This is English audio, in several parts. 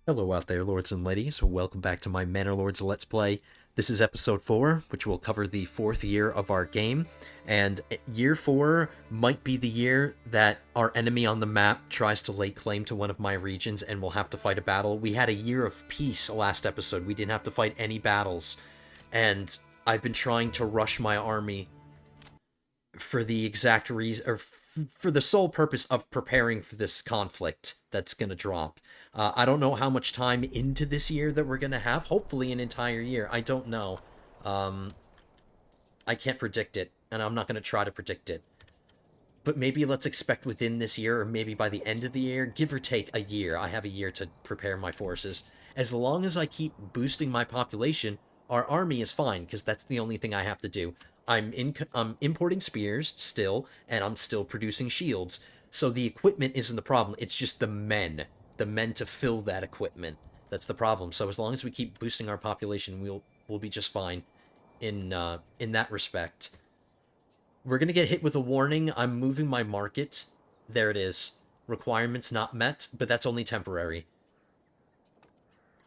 Hello out there, lords and ladies. Welcome back to my Manor Lords Let's Play. This is episode 4, which will cover the 4th year of our game. And year 4 might be the year that our enemy on the map tries to lay claim to one of my regions and we'll have to fight a battle. We had a year of peace last episode. We didn't have to fight any battles. And I've been trying to rush my army for the exact reason, or for the sole purpose of preparing for this conflict that's going to drop. I don't know how much time into this year that we're going to have. Hopefully an entire year. I don't know. I can't predict it, and I'm not going to try to predict it. But maybe let's expect within this year, or maybe by the end of the year, give or take a year. I have a year to prepare my forces. As long as I keep boosting my population, our army is fine, because that's the only thing I have to do. I'm importing spears still, and I'm still producing shields. So the equipment isn't the problem. It's just the men to fill that equipment. That's the problem. So as long as we keep boosting our population, we'll be just fine in that respect. We're gonna get hit with a warning. I'm moving my market. There it is. Requirements not met, but that's only temporary.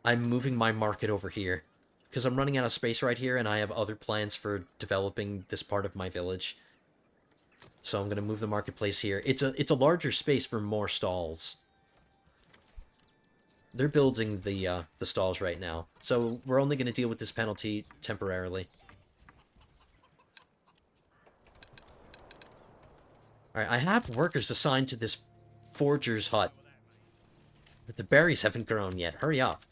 I'm moving my market over here because I'm running out of space right here, and I have other plans for developing this part of my village. So I'm gonna move the marketplace here. It's a larger space for more stalls. They're building the stalls right now, so we're only gonna deal with this penalty temporarily. All right, I have workers assigned to this forger's hut, but the berries haven't grown yet. Hurry up.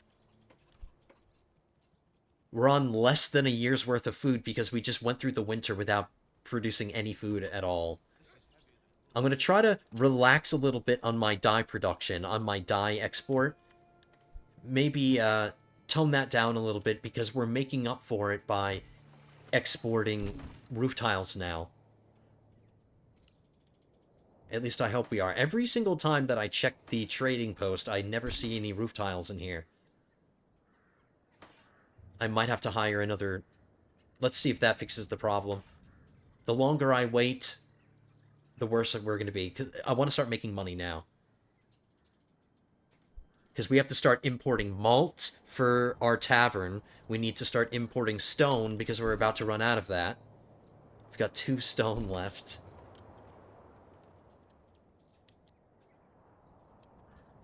We're on less than a year's worth of food because we just went through the winter without producing any food at all. I'm going to try to relax a little bit on my dye production, on my dye export. Maybe tone that down a little bit because we're making up for it by exporting roof tiles now. At least I hope we are. Every single time that I check the trading post, I never see any roof tiles in here. I might have to hire another... Let's see if that fixes the problem. The longer I wait, the worse we're going to be. 'Cause I want to start making money now. Because we have to start importing malt for our tavern. We need to start importing stone because we're about to run out of that. We've got 2 stone left.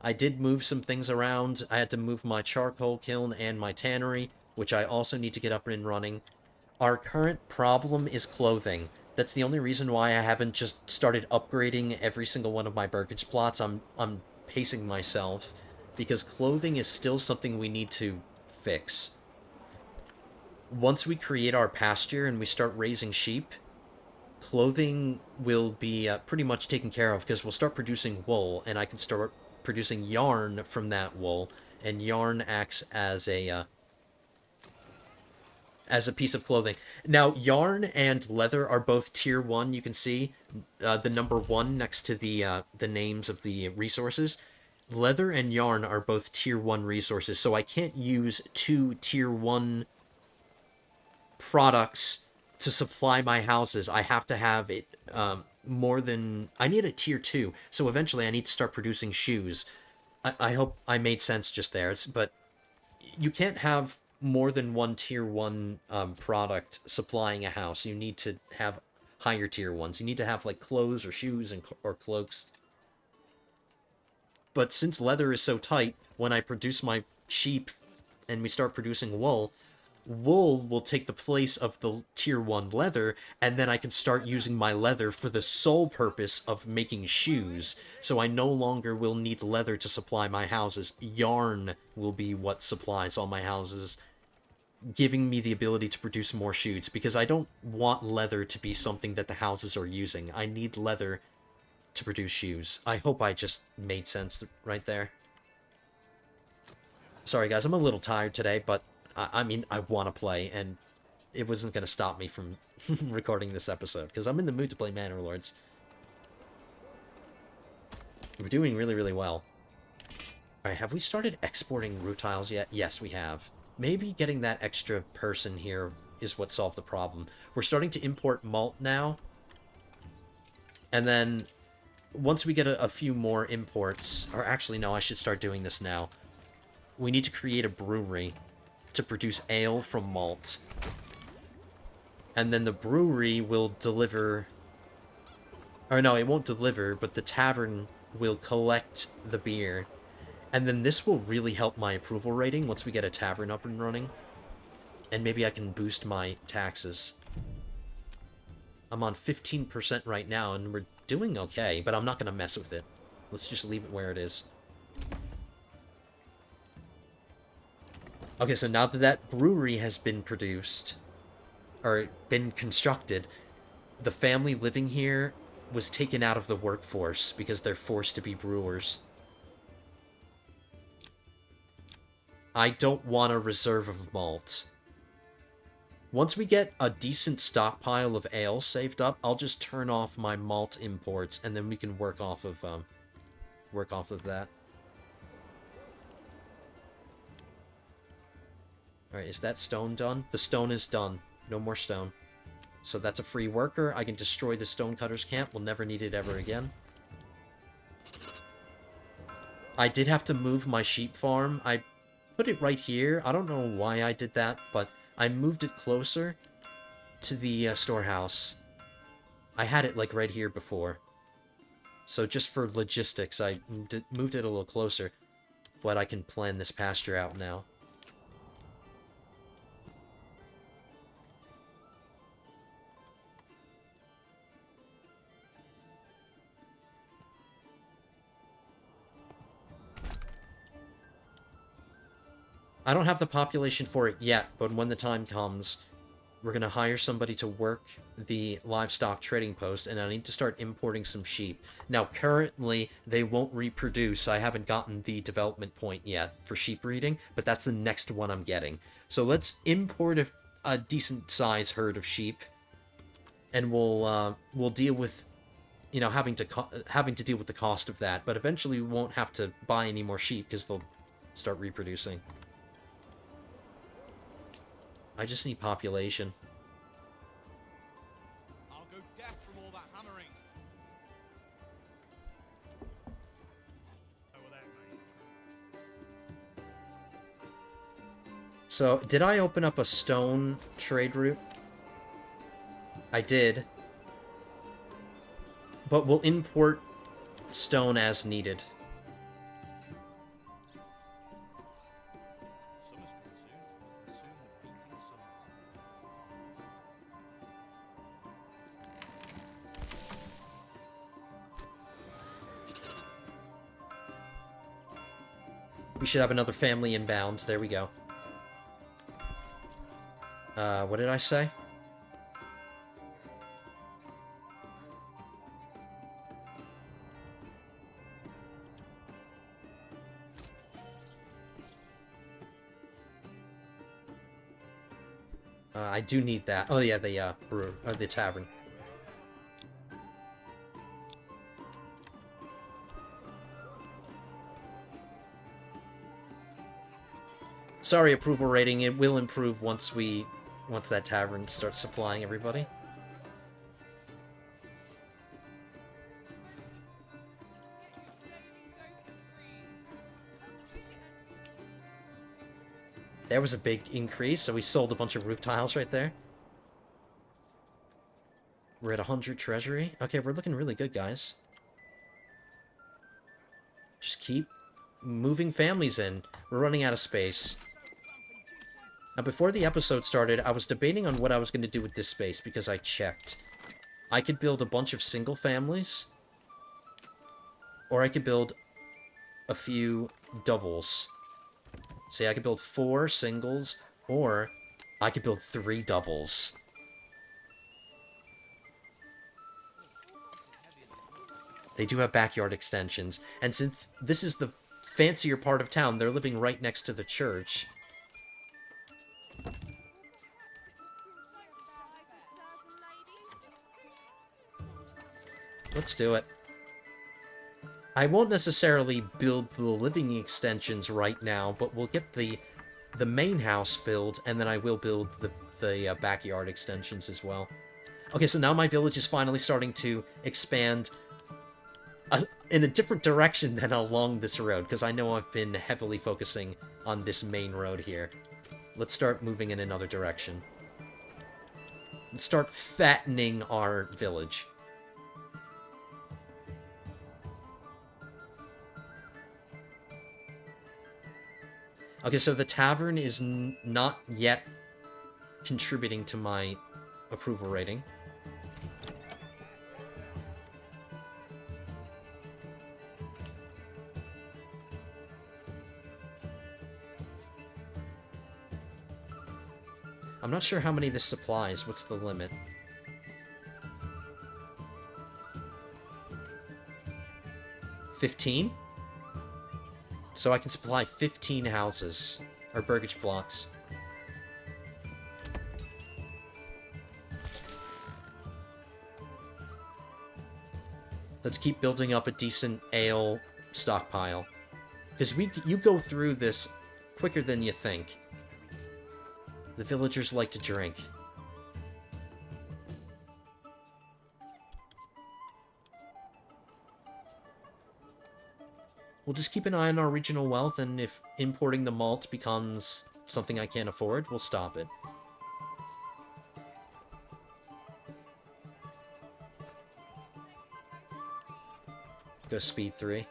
I did move some things around. I had to move my charcoal kiln and my tannery, which I also need to get up and running. Our current problem is clothing. That's the only reason why I haven't just started upgrading every single one of my burgage plots. I'm pacing myself because clothing is still something we need to fix. Once we create our pasture and we start raising sheep, clothing will be pretty much taken care of because we'll start producing wool, and I can start producing yarn from that wool, and yarn acts as a piece of clothing. Now, yarn and leather are both tier 1. You can see the number 1 next to the names of the resources. Leather and yarn are both tier 1 resources, so I can't use 2 tier 1 products to supply my houses. I have to have it more than... I need a tier 2, so eventually I need to start producing shoes. I hope I made sense just there, but you can't have more than 1 tier 1 product supplying a house. You need to have higher tier 1s. You need to have like clothes or shoes or cloaks. But since leather is so tight, when I produce my sheep and we start producing wool, wool will take the place of the tier 1 leather, and then I can start using my leather for the sole purpose of making shoes. So I no longer will need leather to supply my houses. Yarn will be what supplies all my houses, giving me the ability to produce more shoes, because I don't want leather to be something that the houses are using. I need leather to produce shoes. I hope I just made sense right there. Sorry guys, I'm a little tired today, but I mean, I want to play, and it wasn't going to stop me from recording this episode, because I'm in the mood to play Manor Lords. We're doing really, really well. Alright, have we started exporting root tiles yet? Yes, we have. Maybe getting that extra person here is what solved the problem. We're starting to import malt now, and then once we get a few more imports... Or actually, no, I should start doing this now. we need to create a brewery to produce ale from malt. And then the brewery will deliver... Or no, it won't deliver, but the tavern will collect the beer. And then this will really help my approval rating once we get a tavern up and running. And maybe I can boost my taxes. I'm on 15% right now, and we're doing okay, but I'm not going to mess with it. Let's just leave it where it is. Okay, so now that that brewery has been produced, or been constructed, the family living here was taken out of the workforce because they're forced to be brewers. I don't want a reserve of malt. Once we get a decent stockpile of ale saved up, I'll just turn off my malt imports, and then we can work off of that. Alright, is that stone done? The stone is done. No more stone. So that's a free worker. I can destroy the stonecutter's camp. We'll never need it ever again. I did have to move my sheep farm. I put it right here. I don't know why I did that, but I moved it closer to the storehouse. I had it like right here before. So just for logistics, I moved it a little closer. But I can plan this pasture out now. I don't have the population for it yet, but when the time comes, we're going to hire somebody to work the livestock trading post, and I need to start importing some sheep. Now, currently, they won't reproduce. I haven't gotten the development point yet for sheep breeding, but that's the next one I'm getting. So let's import a decent-sized herd of sheep, and we'll deal with, you know, having to deal with the cost of that. But eventually, we won't have to buy any more sheep because they'll start reproducing. I just need population. I'll go deaf from all that hammering. So, did I open up a stone trade route? I did. But we'll import stone as needed. We should have another family inbound. There we go. What did I say? I do need that. Oh yeah, the brewer, or the tavern. Sorry, approval rating. It will improve once that tavern starts supplying everybody. There was a big increase, so we sold a bunch of roof tiles right there. We're at 100 treasury. Okay, we're looking really good, guys. Just keep moving families in. We're running out of space. Now, before the episode started, I was debating on what I was going to do with this space because I checked. I could build a bunch of single families, or I could build a few doubles. See, I could build 4 singles, or I could build 3 doubles. They do have backyard extensions, and since this is the fancier part of town, they're living right next to the church. Let's do it. I won't necessarily build the living extensions right now, but we'll get the main house filled, and then I will build the backyard extensions as well. Okay, so now my village is finally starting to expand in a different direction than along this road, because I know I've been heavily focusing on this main road here. Let's start moving in another direction. Let's start fattening our village. Okay, so the tavern is not yet contributing to my approval rating. I'm not sure how many this supplies. What's the limit? 15? So I can supply 15 houses, or burgage plots. Let's keep building up a decent ale stockpile. Because you go through this quicker than you think. The villagers like to drink. We'll just keep an eye on our regional wealth, and if importing the malt becomes something I can't afford, we'll stop it. Go speed 3.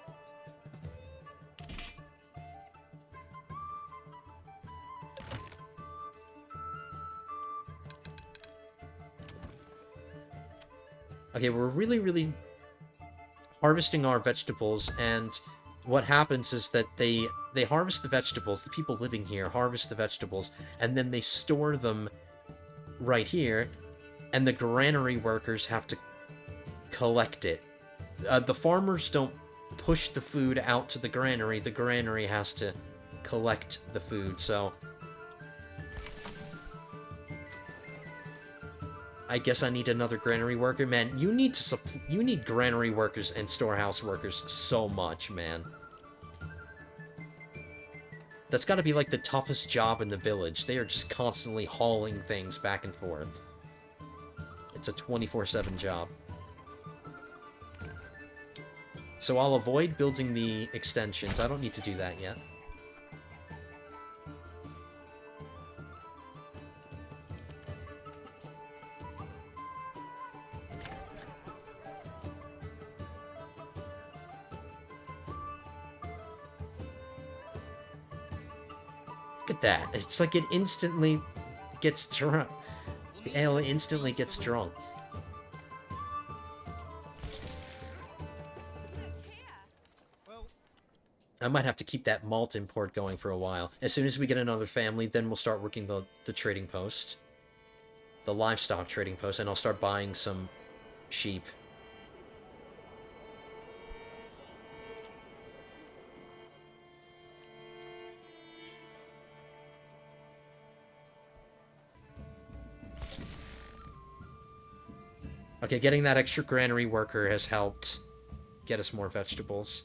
Okay, we're really harvesting our vegetables, and what happens is that they harvest the vegetables, the people living here harvest the vegetables, and then they store them right here, and the granary workers have to collect it. The farmers don't push the food out to the granary has to collect the food, so I guess I need another granary worker. Man, you need granary workers and storehouse workers so much, man. That's gotta be like the toughest job in the village. They are just constantly hauling things back and forth. It's a 24/7 job. So I'll avoid building the extensions. I don't need to do that yet. Look at that. It's like it instantly gets drunk. The ale instantly gets drunk. I might have to keep that malt import going for a while. As soon as we get another family, then we'll start working the trading post. The livestock trading post, and I'll start buying some sheep. Okay, getting that extra granary worker has helped get us more vegetables.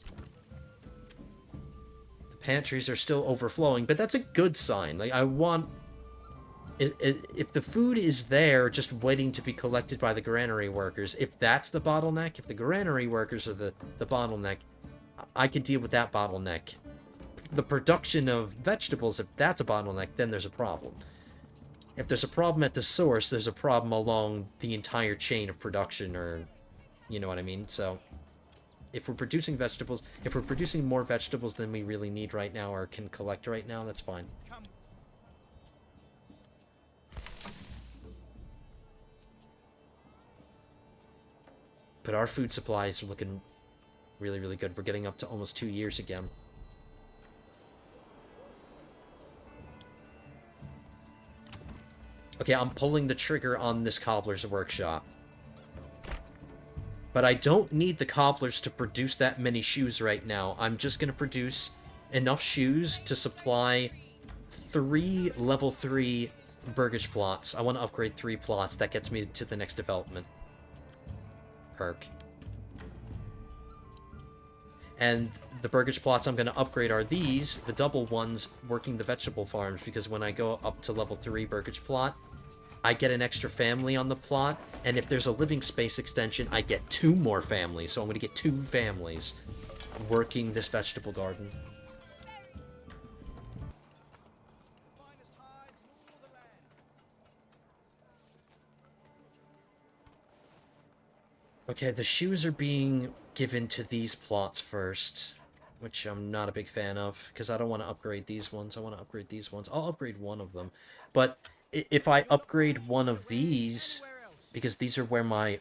The pantries are still overflowing, but that's a good sign. Like, I want... If the food is there, just waiting to be collected by the granary workers, if that's the bottleneck, if the granary workers are the bottleneck, I could deal with that bottleneck. The production of vegetables, if that's a bottleneck, then there's a problem. If there's a problem at the source, there's a problem along the entire chain of production, or... You know what I mean? So, if we're producing vegetables... If we're producing more vegetables than we really need right now, or can collect right now, that's fine. But our food supplies are looking really good. We're getting up to almost 2 years again. Okay, I'm pulling the trigger on this cobbler's workshop. But I don't need the cobblers to produce that many shoes right now. I'm just going to produce enough shoes to supply 3 level 3 burgage plots. I want to upgrade 3 plots. That gets me to the next development perk. And the burgage plots I'm going to upgrade are these, the double ones, working the vegetable farms, because when I go up to level 3 burgage plot, I get an extra family on the plot, and if there's a living space extension, I get 2 more families. So I'm going to get 2 families working this vegetable garden. Finest hides in all the land. Okay, the shoes are being given to these plots first, which I'm not a big fan of, because I don't want to upgrade these ones. I want to upgrade these ones. I'll upgrade one of them. But if I upgrade one of these, because these are where my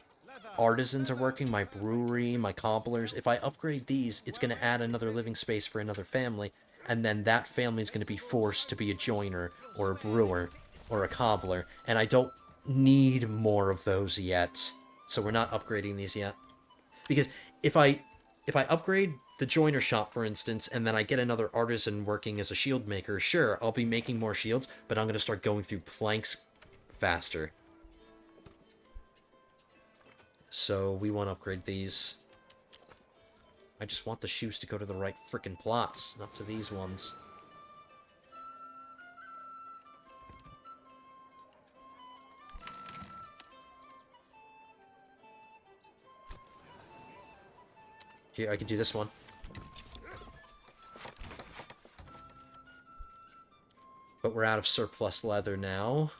artisans are working, my brewery, my cobblers, if I upgrade these, it's going to add another living space for another family, and then that family is going to be forced to be a joiner, or a brewer, or a cobbler, and I don't need more of those yet. So we're not upgrading these yet. Because if I upgrade the joiner shop, for instance, and then I get another artisan working as a shield maker, sure, I'll be making more shields, but I'm going to start going through planks faster. So we want to upgrade these. I just want the shoes to go to the right frickin' plots, not to these ones. Here, I can do this one. But we're out of surplus leather now.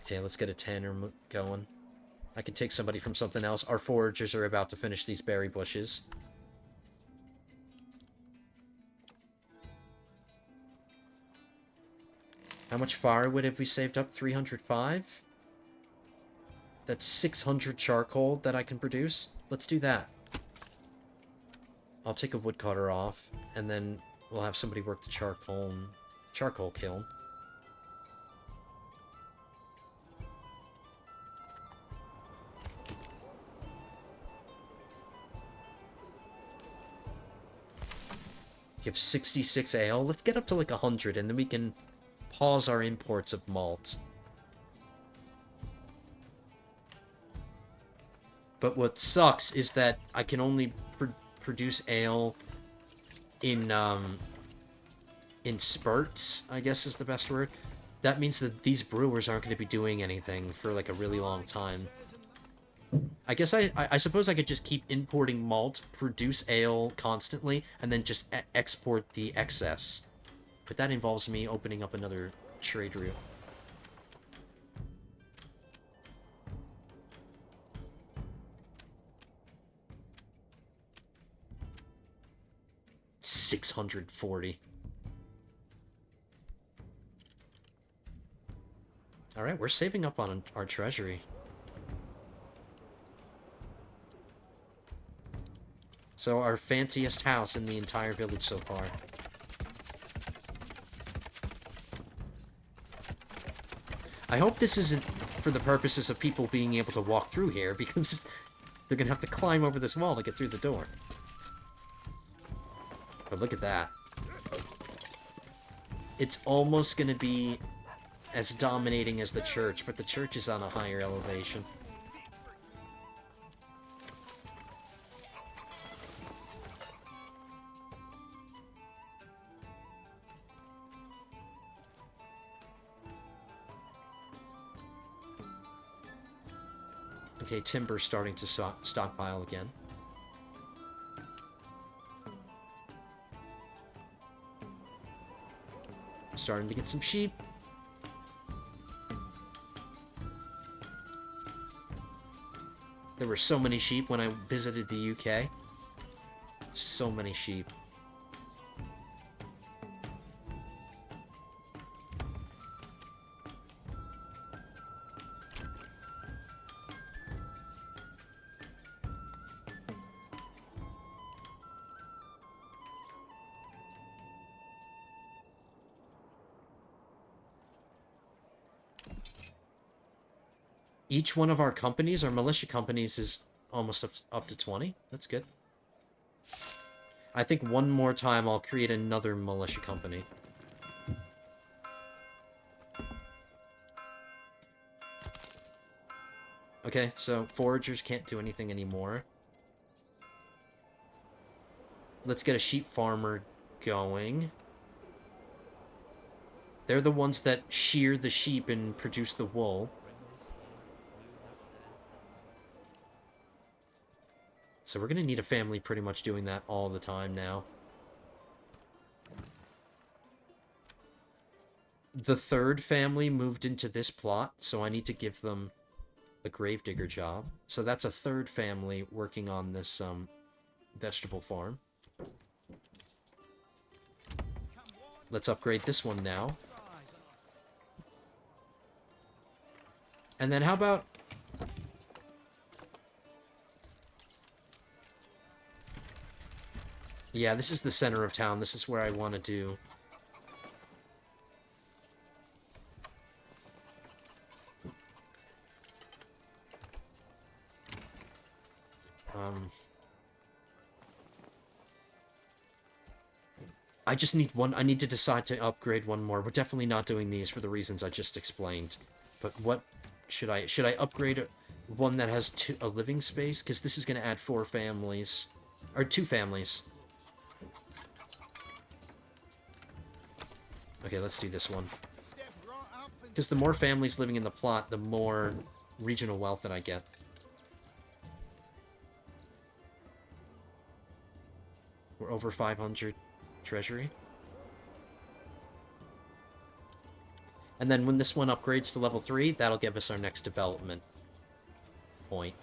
Okay, let's get a tanner going. I can take somebody from something else. Our foragers are about to finish these berry bushes. How much firewood have we saved up? 305? That's 600 charcoal that I can produce. Let's do that. I'll take a woodcutter off, and then we'll have somebody work the charcoal kiln. You have 66 ale. Let's get up to like 100, and then we can pause our imports of malt. But what sucks is that I can only produce ale in spurts, I guess is the best word. That means that these brewers aren't going to be doing anything for like a really long time. I guess I suppose I could just keep importing malt, produce ale constantly, and then just export the excess. But that involves me opening up another trade route. $640. Alright, we're saving up on our treasury. So our fanciest house in the entire village so far. I hope this isn't for the purposes of people being able to walk through here, because they're gonna have to climb over this wall to get through the door. But look at that. It's almost gonna be as dominating as the church, but the church is on a higher elevation. Okay, timber's starting to stockpile again. Starting to get some sheep. There were so many sheep when I visited the UK. So many sheep. Each one of our companies, our militia companies, is almost up to 20. That's good. I think one more time I'll create another militia company. Okay, so foragers can't do anything anymore. Let's get a sheep farmer going. They're the ones that shear the sheep and produce the wool. So we're going to need a family pretty much doing that all the time now. The third family moved into this plot, so I need to give them a gravedigger job. So that's a third family working on this vegetable farm. Let's upgrade this one now. And then how about... Yeah, this is the center of town. This is where I want to do... I just need one. I need to decide to upgrade one more. We're definitely not doing these for the reasons I just explained. But what should I... Should I upgrade one that has a living space? Because this is going to add 4 families. Or 2 families. Okay, let's do this one. Because the more families living in the plot, the more regional wealth that I get. We're over 500 treasury. And then when this one upgrades to level 3, that'll give us our next development point.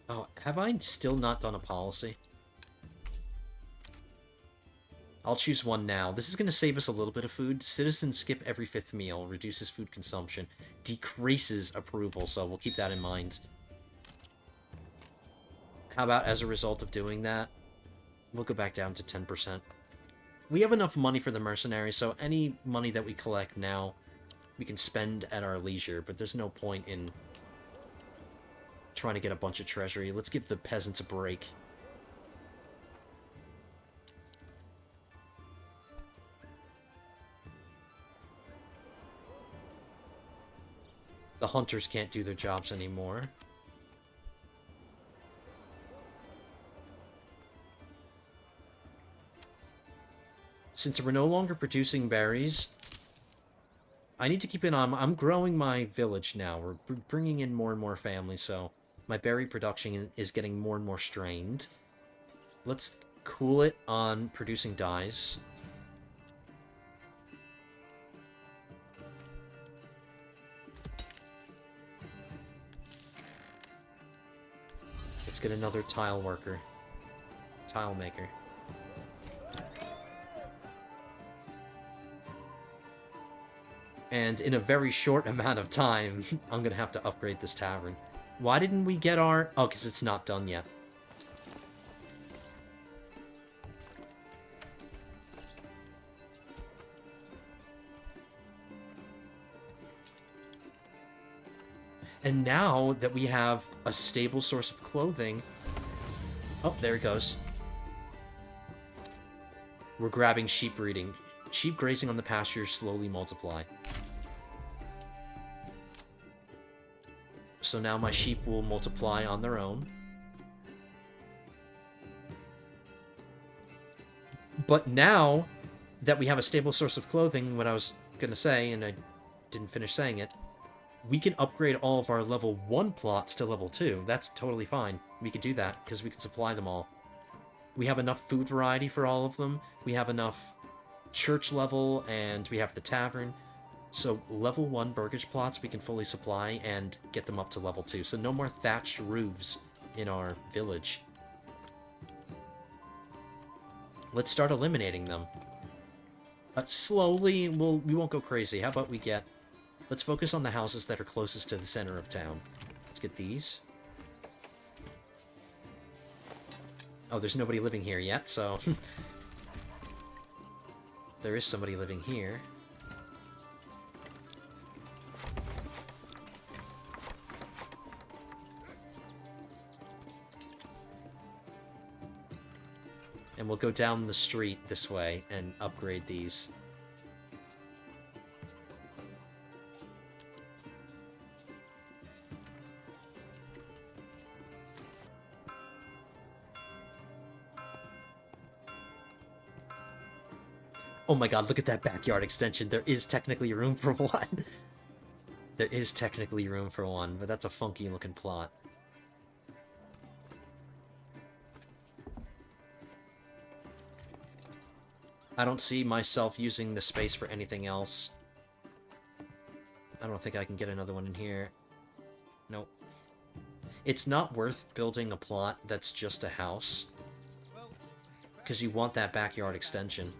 Oh, have I still not done a policy? I'll choose one now. This is going to save us a little bit of food. Citizens skip every 5th meal. Reduces food consumption. Decreases approval, so we'll keep that in mind. How about as a result of doing that, we'll go back down to 10%. We have enough money for the mercenaries, so any money that we collect now, we can spend at our leisure, but there's no point in trying to get a bunch of treasury. Let's give the peasants a break. The hunters can't do their jobs anymore. Since we're no longer producing berries, I need to keep an eye on... I'm growing my village now. We're bringing in more and more families, so my berry production is getting more and more strained. Let's cool it on producing dyes. Let's get another tile worker. Tile maker. And in a very short amount of time, I'm gonna have to upgrade this tavern. Why didn't we get our... Oh, because it's not done yet. And now that we have a stable source of clothing... Oh, there it goes. We're grabbing sheep breeding. Sheep grazing on the pastures slowly multiply. So now my sheep will multiply on their own. But now that we have a stable source of clothing, what I was going to say, and I didn't finish saying it, we can upgrade all of our level 1 plots to level 2. That's totally fine. We can do that, because we can supply them all. We have enough food variety for all of them. We have enough church level, and we have the tavern. So level 1 burgage plots we can fully supply and get them up to level 2. So no more thatched roofs in our village. Let's start eliminating them. Slowly, we won't go crazy. How about we get... Let's focus on the houses that are closest to the center of town. Let's get these. Oh, there's nobody living here yet, so... There is somebody living here. And we'll go down the street this way and upgrade these. Oh my god, look at that backyard extension. There is technically room for one. There is technically room for one, but that's a funky looking plot. I don't see myself using the space for anything else. I don't think I can get another one in here. Nope. It's not worth building a plot that's just a house, because you want that backyard extension.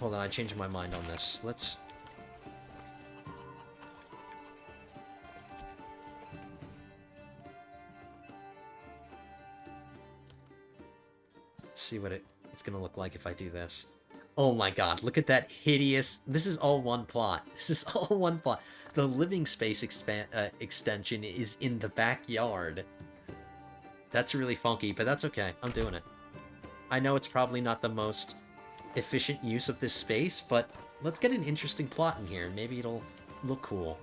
Hold on, I changed my mind on this. Let's see what it's gonna look like if I do this. Oh my god, look at that hideous... This is all one plot. This is all one plot. The living space extension is in the backyard. That's really funky, but that's okay. I'm doing it. I know it's probably not the most efficient use of this space, but let's get an interesting plot in here. Maybe it'll look cool.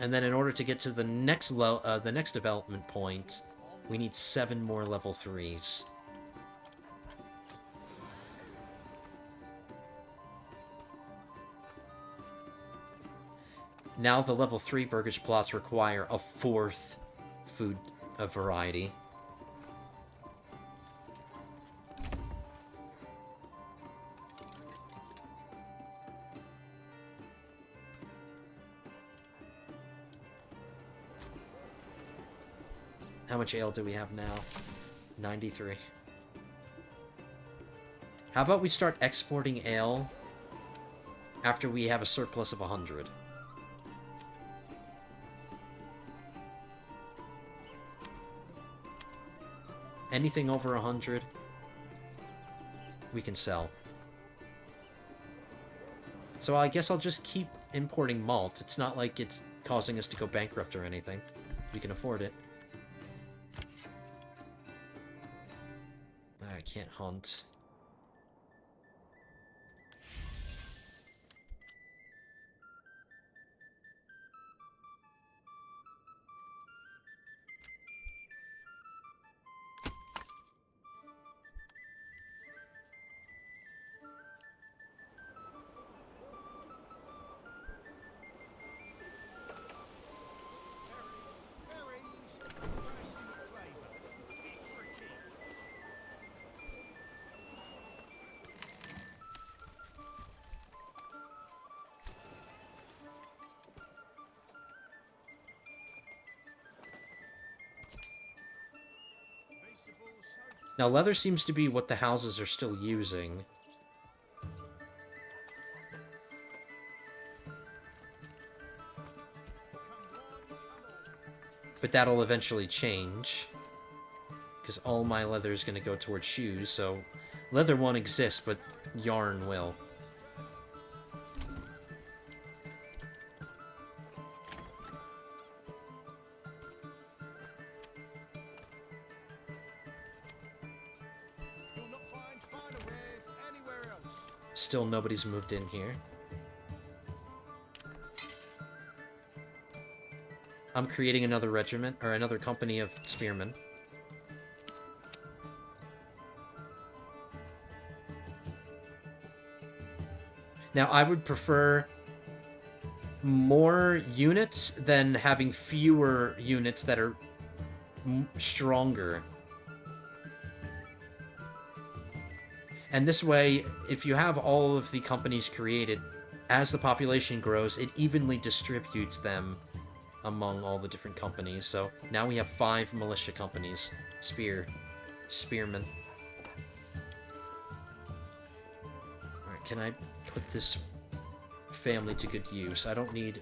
And then in order to get to the next development point, we need 7 more level 3s. Now the level 3 burgage plots require a 4th food variety. How much ale do we have now? 93. How about we start exporting ale after we have a surplus of 100? Anything over 100, we can sell. So I guess I'll just keep importing malt. It's not like it's causing us to go bankrupt or anything. We can afford it. I can't hunt. Now, leather seems to be what the houses are still using. But that'll eventually change, because all my leather is going to go towards shoes, so leather won't exist, but yarn will. Still nobody's moved in here. I'm creating another regiment, or another company of spearmen. Now, I would prefer more units than having fewer units that are stronger. And this way, if you have all of the companies created, as the population grows, it evenly distributes them among all the different companies. So now we have 5 militia companies. Spearmen. Alright, can I put this family to good use? I don't need...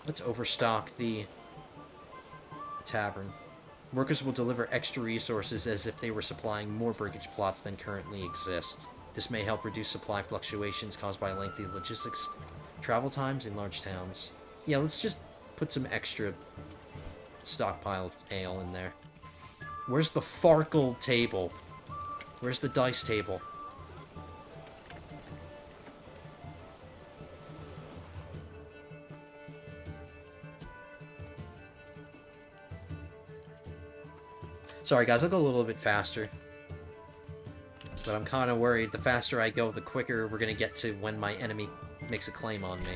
Let's overstock the tavern. Workers will deliver extra resources as if they were supplying more breakage plots than currently exist. This may help reduce supply fluctuations caused by lengthy logistics travel times in large towns. Yeah, let's just put some extra stockpile of ale in there. Where's the Farkle table? Where's the dice table? Sorry guys, I'll go a little bit faster. But I'm kind of worried the faster I go, the quicker we're going to get to when my enemy makes a claim on me.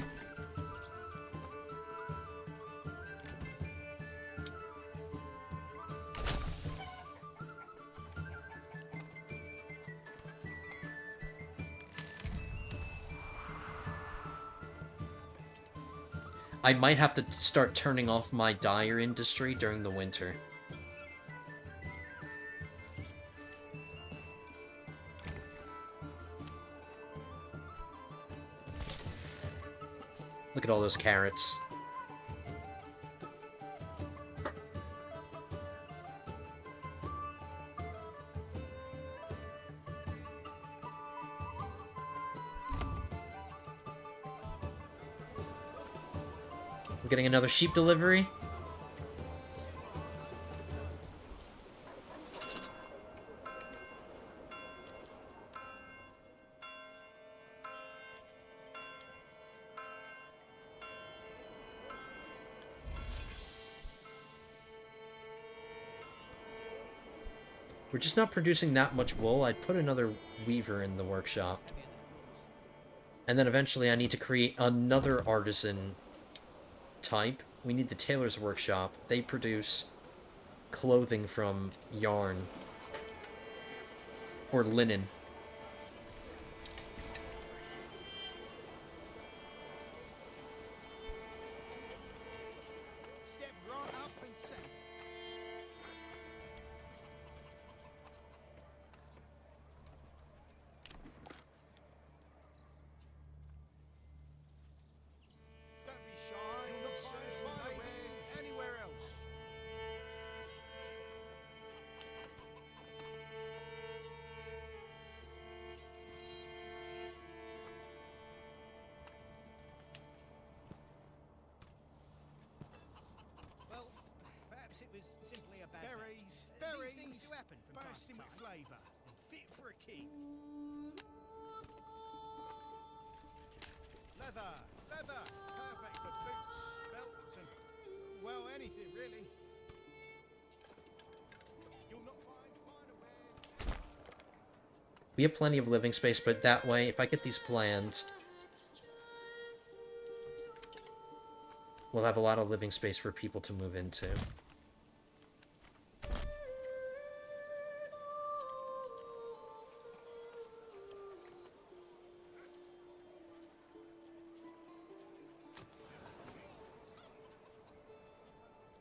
I might have to start turning off my dyer industry during the winter. Look at all those carrots. We're getting another sheep delivery. We're just not producing that much wool. I'd put another weaver in the workshop. And then eventually I need to create another artisan type. We need the tailor's workshop. They produce clothing from yarn. Or linen. Step right up and set. Don't be shy. You'll not find wares anywhere else. Well, perhaps it was simply a bad berries. Berries. These things do happen from time to time. With flavour and fit for a king. Leather, leather, perfect for boots, belts, and well, anything really. You'll not find finer wares. We have plenty of living space, but that way, if I get these plans, we'll have a lot of living space for people to move into.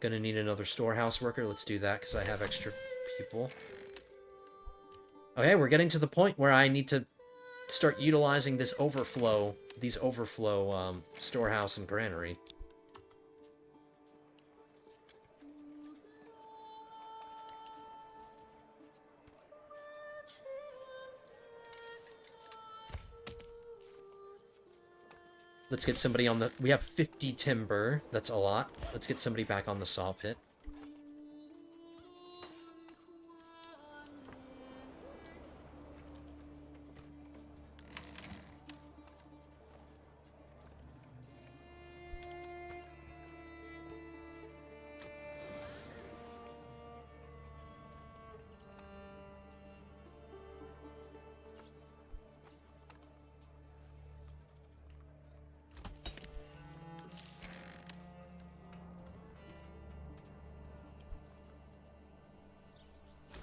Gonna need another storehouse worker. Let's do that because I have extra people. Okay, we're getting to the point where I need to start utilizing this overflow, storehouse and granary. Let's get somebody on the... We have 50 timber. That's a lot. Let's get somebody back on the saw pit.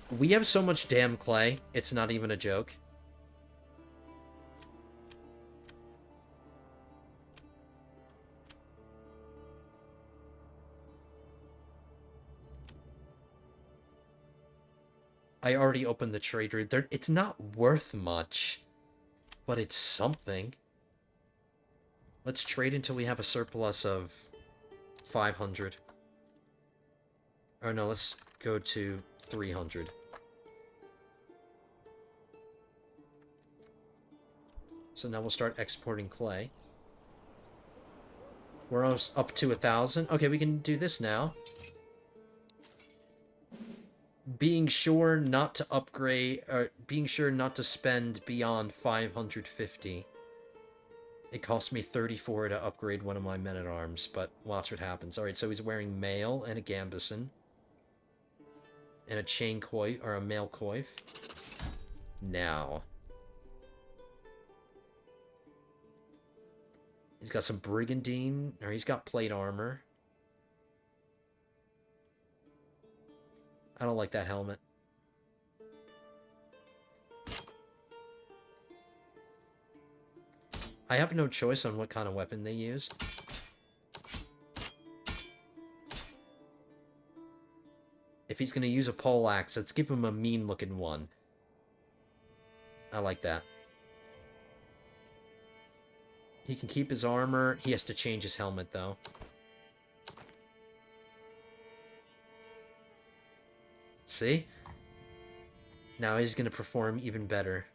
We have so much damn clay, it's not even a joke. I already opened the trade route. It's not worth much, but it's something. Let's trade until we have a surplus of 500. Or no, let's go to 300. So now we'll start exporting clay. We're almost up to 1,000. Okay, we can do this now. Being sure not to upgrade, or being sure not to spend beyond 550. It cost me 34 to upgrade one of my men-at-arms, but watch what happens. Alright, so he's wearing mail and a gambeson. And a chain coif, or a mail coif. Now. He's got some brigandine, or he's got plate armor. I don't like that helmet. I have no choice on what kind of weapon they use. If he's going to use a poleaxe, let's give him a mean-looking one. I like that. He can keep his armor. He has to change his helmet, though. See? Now he's going to perform even better.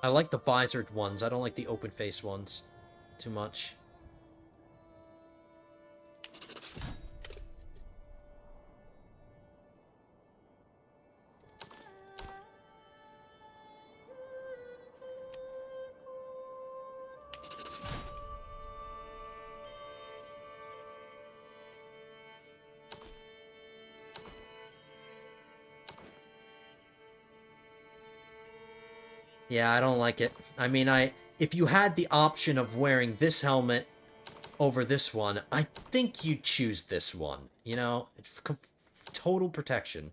I like the visored ones. I don't like the open face ones too much. Yeah, I don't like it. I mean, if you had the option of wearing this helmet over this one, I think you'd choose this one. You know, total protection.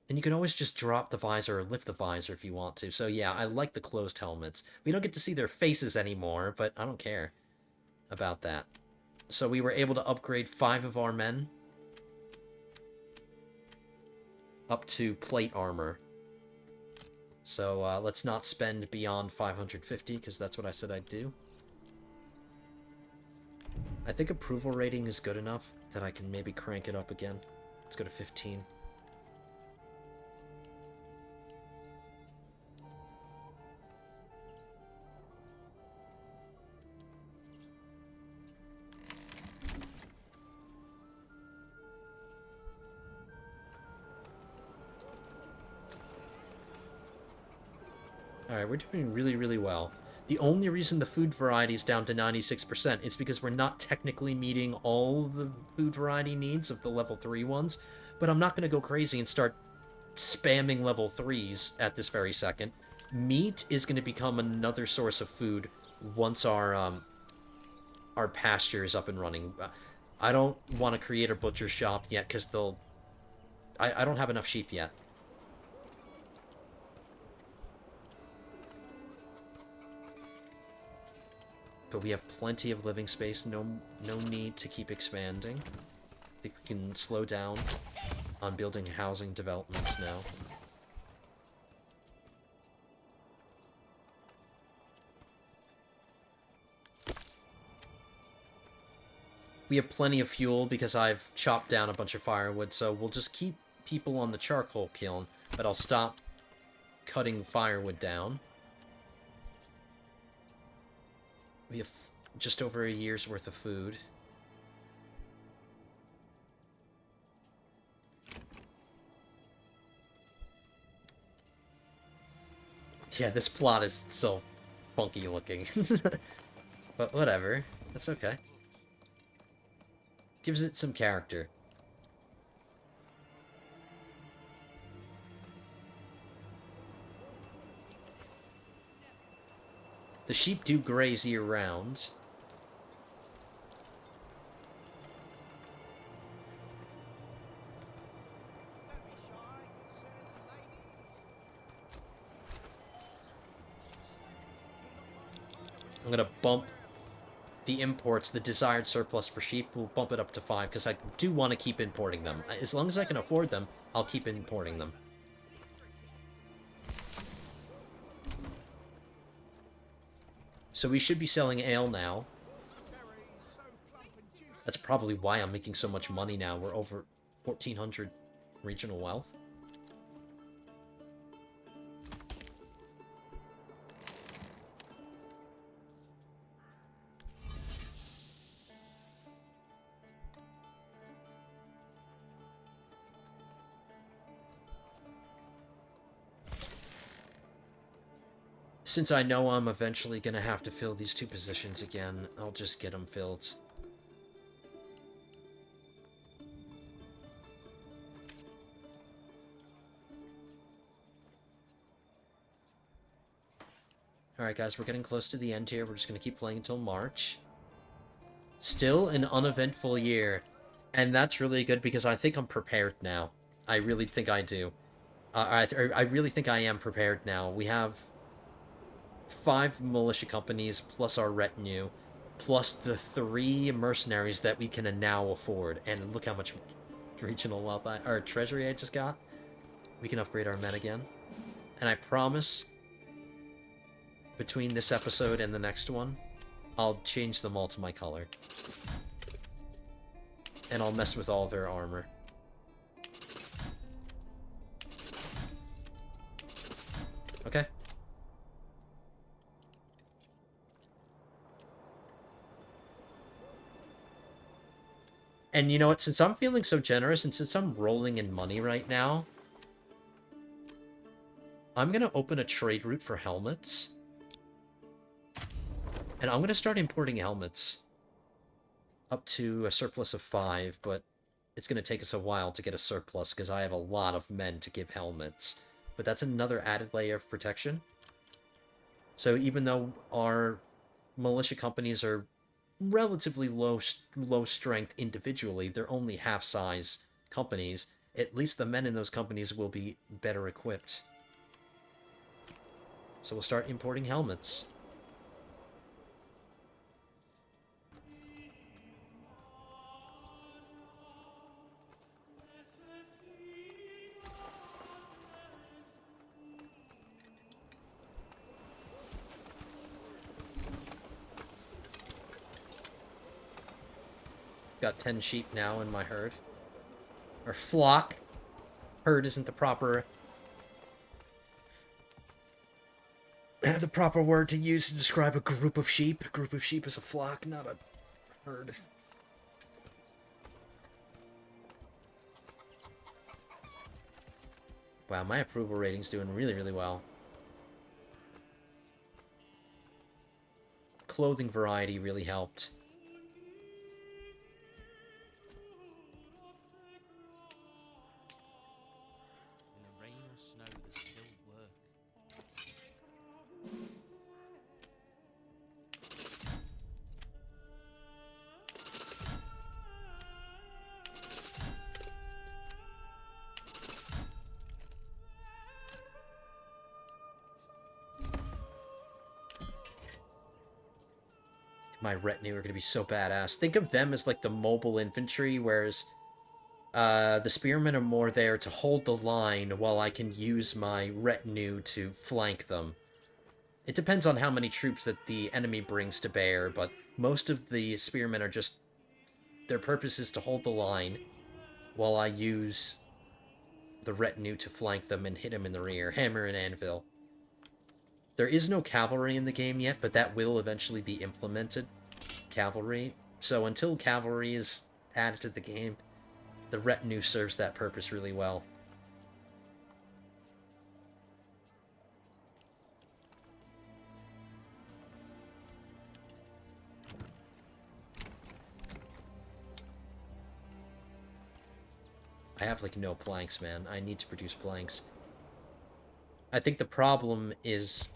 And you can always just drop the visor or lift the visor if you want to. So yeah, I like the closed helmets. We don't get to see their faces anymore, but I don't care about that. So we were able to upgrade 5 of our men up to plate armor. So let's not spend beyond 550, because that's what I said I'd do. I think approval rating is good enough that I can maybe crank it up again. Let's go to 15. Alright, we're doing really, really well. The only reason the food variety is down to 96% is because we're not technically meeting all the food variety needs of the level 3 ones, but I'm not going to go crazy and start spamming level 3s at this very second. Meat is going to become another source of food once our pasture is up and running. I don't want to create a butcher shop yet because I don't have enough sheep yet. But we have plenty of living space, no need to keep expanding. I think we can slow down on building housing developments now. We have plenty of fuel because I've chopped down a bunch of firewood, so we'll just keep people on the charcoal kiln, but I'll stop cutting firewood down. We have just over a year's worth of food. Yeah, this plot is so funky looking. But whatever. That's okay. Gives it some character. The sheep do graze year-round. I'm gonna bump the imports, the desired surplus for sheep, we'll bump it up to 5, because I do want to keep importing them. As long as I can afford them, I'll keep importing them. So we should be selling ale now. That's probably why I'm making so much money now. We're over 1,400 regional wealth. Since I know I'm eventually going to have to fill these 2 positions again, I'll just get them filled. Alright guys, we're getting close to the end here. We're just going to keep playing until March. Still an uneventful year. And that's really good because I think I'm prepared now. I really think I do. I really think I am prepared now. We have 5 militia companies, plus our retinue, plus the 3 mercenaries that we can now afford. And look how much regional wealth or treasury I just got. We can upgrade our men again. And I promise, between this episode and the next one, I'll change them all to my color. And I'll mess with all their armor. Okay. And you know what? Since I'm feeling so generous, and since I'm rolling in money right now, I'm going to open a trade route for helmets. And I'm going to start importing helmets up to a surplus of 5, but it's going to take us a while to get a surplus because I have a lot of men to give helmets. But that's another added layer of protection. So even though our militia companies are relatively low strength individually, they're only half-size companies, at least the men in those companies will be better equipped. So we'll start importing helmets. Got 10 sheep now in my herd. Or flock. Herd isn't the proper word to use to describe a group of sheep. A group of sheep is a flock, not a herd. Wow, my approval rating's doing really, really well. Clothing variety really helped. My retinue are going to be so badass. Think of them as like the mobile infantry, whereas the spearmen are more there to hold the line while I can use my retinue to flank them. It depends on how many troops that the enemy brings to bear, but most of the spearmen are just... their purpose is to hold the line while I use the retinue to flank them and hit them in the rear. Hammer and anvil. There is no cavalry in the game yet, but that will eventually be implemented. Cavalry. So until cavalry is added to the game, the retinue serves that purpose really well. I have, like, no planks, man. I need to produce planks. I think the problem is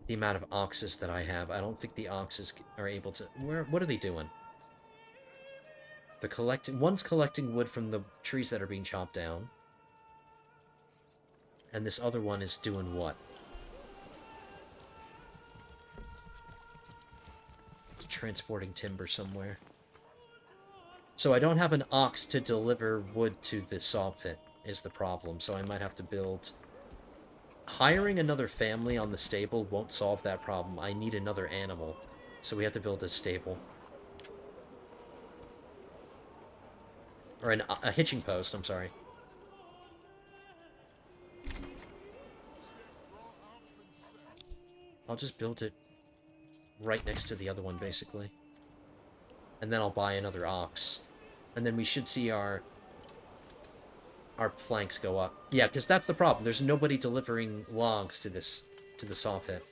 the amount of oxes that I have. I don't think the oxes are able to... What are they doing? They're collecting... One's collecting wood from the trees that are being chopped down. And this other one is doing what? transporting timber somewhere. So I don't have an ox to deliver wood to the saw pit is the problem, so I might have to build... Hiring another family on the stable won't solve that problem. I need another animal, so we have to build a stable. Or a hitching post, I'm sorry. I'll just build it right next to the other one, basically. And then I'll buy another ox. And then we should see our planks go up. Yeah, because that's the problem. There's nobody delivering logs to the saw pit.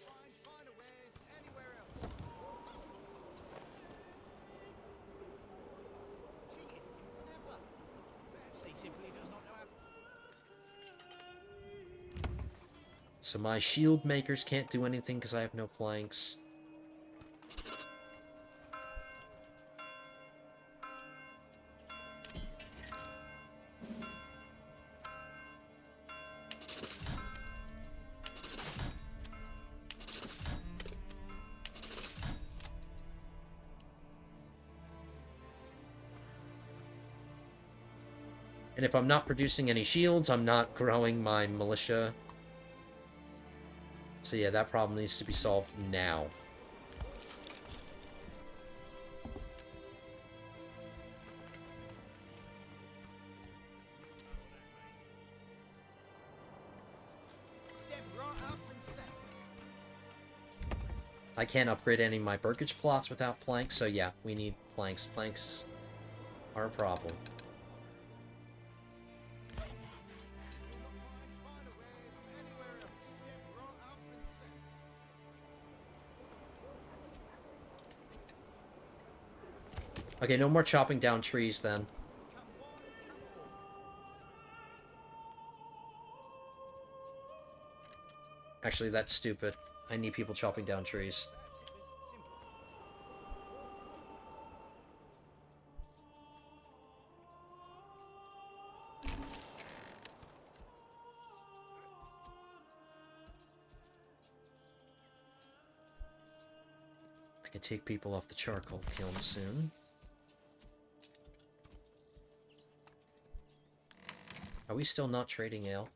So my shield makers can't do anything because I have no planks. And if I'm not producing any shields, I'm not growing my militia. So yeah, that problem needs to be solved now. I can't upgrade any of my burgage plots without planks, so yeah, we need planks. Planks are a problem. Okay, no more chopping down trees then. Actually, that's stupid. I need people chopping down trees. I can take people off the charcoal kiln soon. Are we still not trading ale?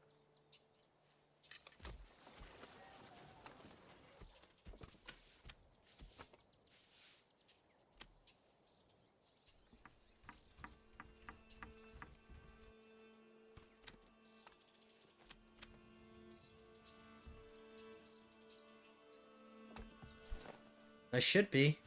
I should be.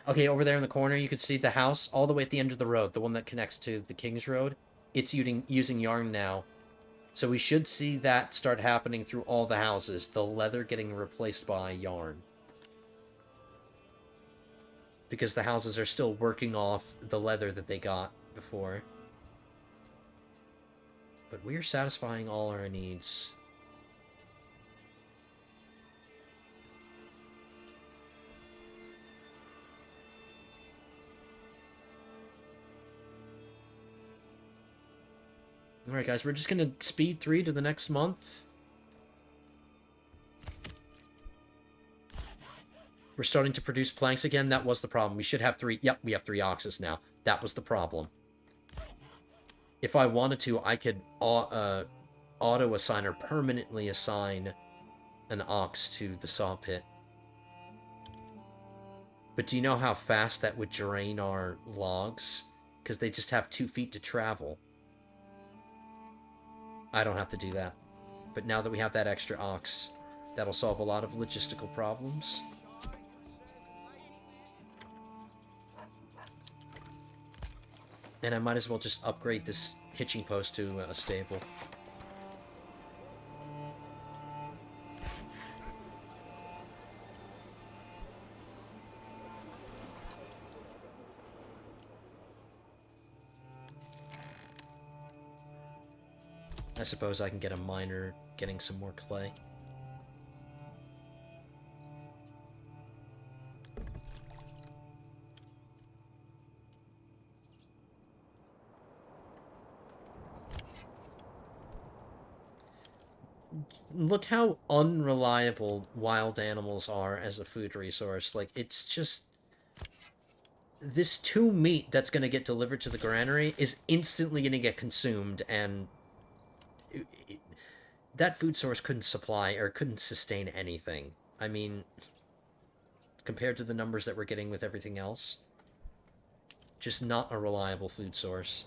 Okay, over there in the corner, you can see the house all the way at the end of the road, the one that connects to the King's Road. It's using yarn now. So we should see that start happening through all the houses, the leather getting replaced by yarn. Because the houses are still working off the leather that they got before. But we're satisfying all our needs. Alright guys, we're just gonna speed 3 to the next month. We're starting to produce planks again. That was the problem. We should have 3. Yep, we have 3 oxes now. That was the problem. If I wanted to, I could auto-assign or permanently assign an ox to the saw pit. But do you know how fast that would drain our logs? Because they just have 2 feet to travel. I don't have to do that. But now that we have that extra ox, that'll solve a lot of logistical problems. And I might as well just upgrade this hitching post to a stable. I suppose I can get a miner getting some more clay. look how unreliable wild animals are as a food resource. Like, it's just... This 2 meat that's going to get delivered to the granary is instantly going to get consumed, and that food source couldn't supply or couldn't sustain anything. I mean, compared to the numbers that we're getting with everything else, just not a reliable food source.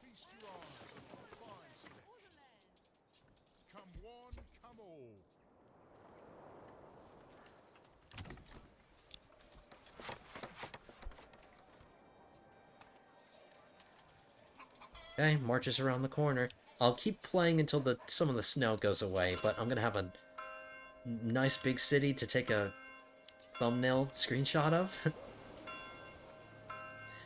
Feast your eyes on my fine selection. Come one, come all. Okay, marches around the corner. I'll keep playing until some of the snow goes away, but I'm gonna have a nice big city to take a thumbnail screenshot of.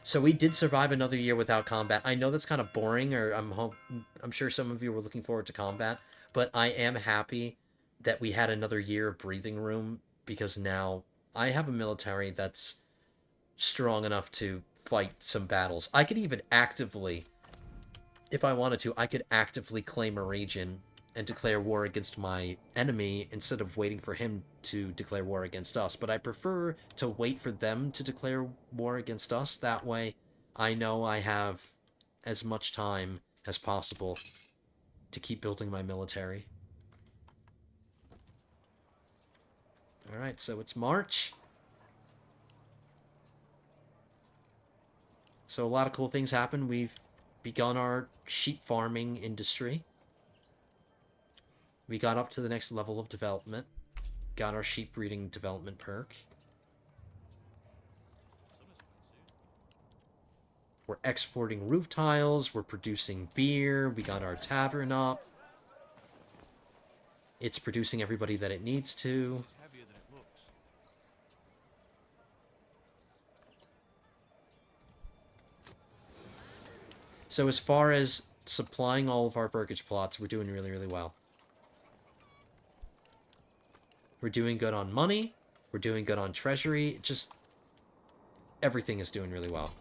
So we did survive another year without combat. I know that's kind of boring, or I'm sure some of you were looking forward to combat, but I am happy that we had another year of breathing room, because now I have a military that's strong enough to fight some battles. I could even actively, if I wanted to, I could actively claim a region and declare war against my enemy instead of waiting for him to declare war against us. But I prefer to wait for them to declare war against us. That way, I know I have as much time as possible to keep building my military. Alright, so it's March. So a lot of cool things happen. We've begun our sheep farming industry. We got up to the next level of development. Got our sheep breeding development perk. We're exporting roof tiles. We're producing beer. We got our tavern up. It's producing everybody that it needs to. It's heavier than it looks. So as far as supplying all of our burgage plots, we're doing really, really well. We're doing good on money. We're doing good on treasury. Just everything is doing really well.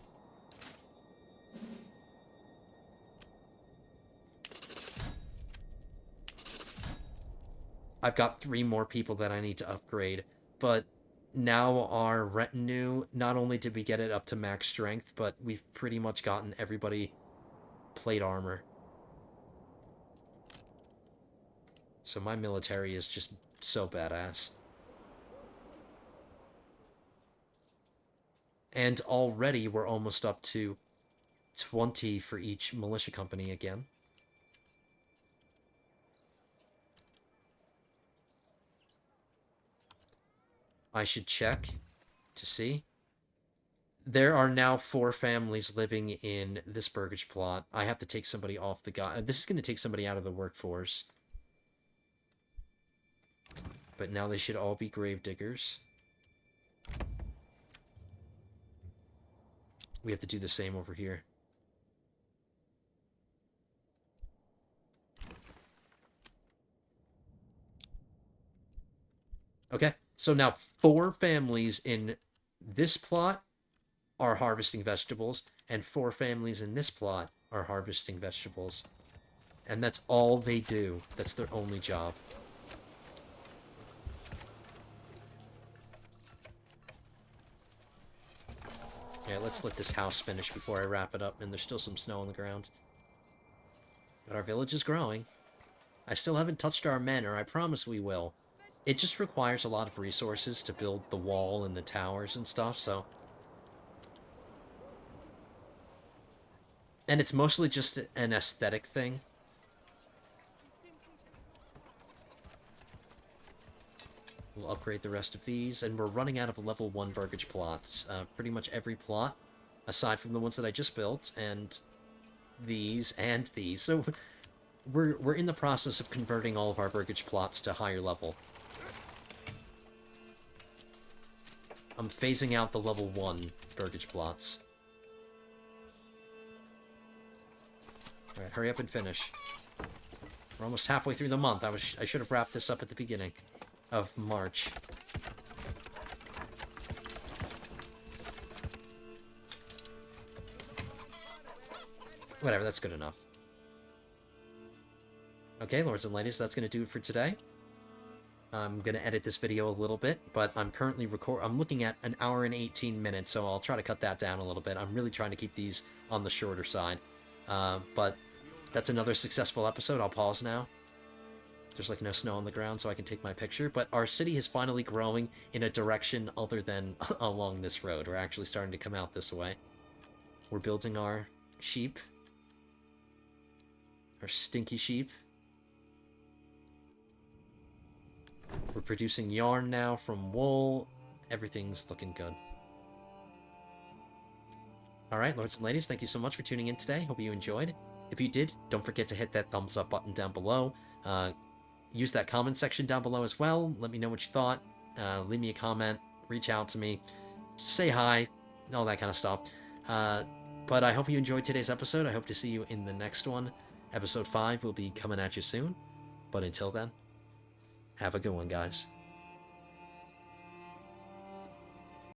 I've got 3 more people that I need to upgrade, but now our retinue, not only did we get it up to max strength, but we've pretty much gotten everybody plate armor. So my military is just so badass. And already we're almost up to 20 for each militia company again. I should check to see. There are now 4 families living in this burgage plot. I have to take somebody off the guy. This is going to take somebody out of the workforce. But now they should all be grave diggers. We have to do the same over here. Okay, so now 4 families in this plot are harvesting vegetables, and 4 families in this plot are harvesting vegetables. And that's all they do. That's their only job. Yeah, let's let this house finish before I wrap it up, and there's still some snow on the ground. But our village is growing. I still haven't touched our manor. I promise we will. It just requires a lot of resources to build the wall and the towers and stuff, so... And it's mostly just an aesthetic thing. We'll upgrade the rest of these, and we're running out of level 1 burgage plots. Pretty much every plot, aside from the ones that I just built, and these, and these. So we're in the process of converting all of our burgage plots to higher level. I'm phasing out the level 1 burgage plots. Alright, hurry up and finish. We're almost halfway through the month. I should have wrapped this up at the beginning of March. Whatever, that's good enough. Okay, lords and ladies, that's going to do it for today. I'm going to edit this video a little bit, but I'm currently I'm looking at an hour and 18 minutes, so I'll try to cut that down a little bit. I'm really trying to keep these on the shorter side. But that's another successful episode. I'll pause now. There's like no snow on the ground, so I can take my picture. But our city is finally growing in a direction other than along this road. We're actually starting to come out this way. We're building our sheep. Our stinky sheep. We're producing yarn now from wool. Everything's looking good. Alright, lords and ladies, thank you so much for tuning in today. Hope you enjoyed. If you did, don't forget to hit that thumbs up button down below. Use that comment section down below as well. Let me know what you thought. Leave me a comment. Reach out to me. Say hi. All that kind of stuff. But I hope you enjoyed today's episode. I hope to see you in the next one. Episode 5 will be coming at you soon. But until then, have a good one, guys.